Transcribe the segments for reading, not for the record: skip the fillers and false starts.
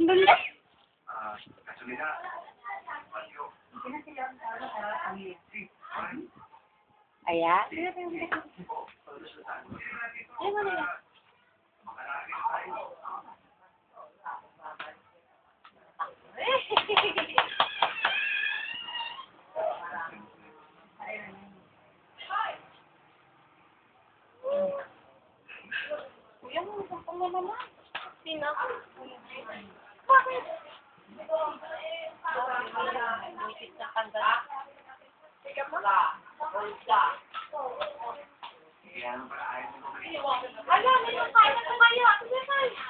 Dali. Ayan. Kuya mo, sampang na naman. Sino? Bakit? Buisit na tanggal. Alam, may yung kaya na kaya. Sige, kaya.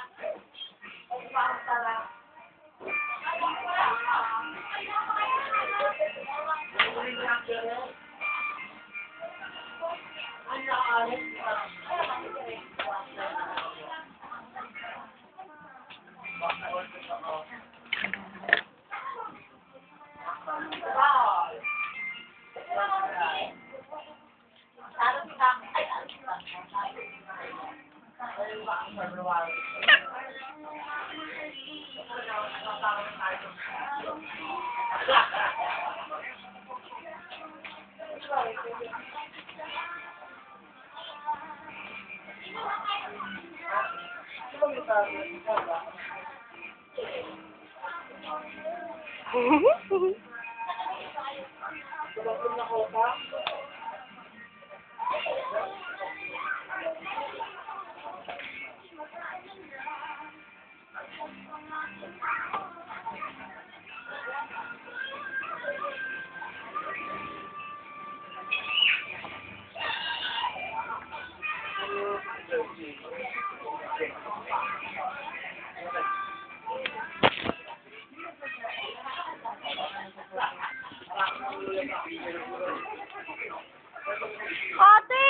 Ate!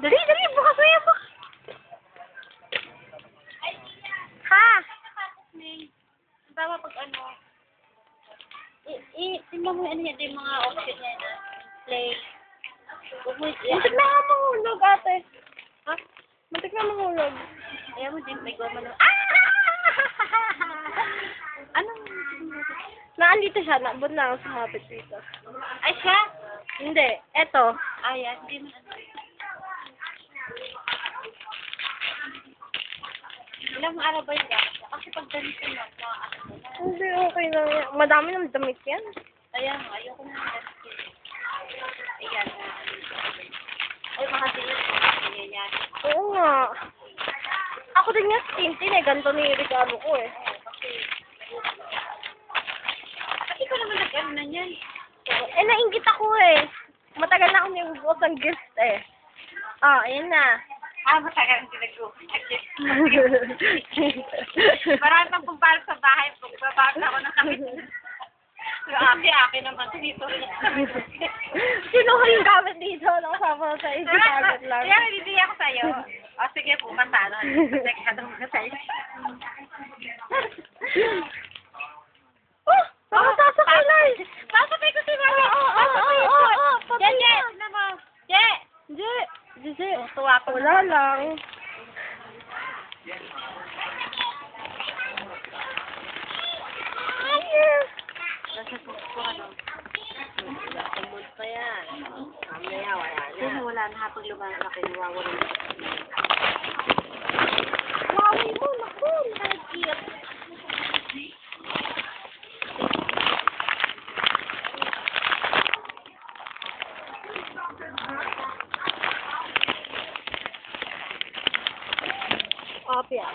Dali, dali, bukas mo yan, bukas. Ha? Tama pag ano, tingnan mo ano yan, yung mga option niya na play. Muntik na nga mahulog, ate. Ha? Muntik na mahulog. Ayaw mo din, may goma na. Anong? Naandito siya, naabot na ako sa hapit dito. Ay, siya? Hindi, eto. Ayan, hindi mo. Ilang araw ba yung gamit? Kasi pag ganito na, hindi, okay lang yan. Madami ng damit yan. Ayan, ayoko na ng damit yan. Ayan. Ay, makasilip. Yan. Oo nga. Ako din nga, Tintin eh. Ganito na yung regalo ko eh. Kasi ko naman nag-ano na yan. Eh, nainggit ako eh. Matagal na akong nagbubukas ng gift eh. Ah, ayan na. Matagal ang tinag-gift. Marami pang pumpal sa bahay. Pagbabag ako ng kamit. Akin naman dito. Sinuha yung gamit dito. Nakasama sa isip agad lang. Kaya nalibigay ako sa'yo. O sige, pumunta. Nagkadong ka sa'yo. Oh! Sasakay lang! Sasakay ko si Mami! Oo! Je! Je! Je! Tuwa ko. Wala lang. Nasa suko ano? Tumod pa yan. Mamaya wala na. Kasi wala na hapag lumang sa akin. Nawawala na. Wawi mo! Naku! Nagkirap. Opya.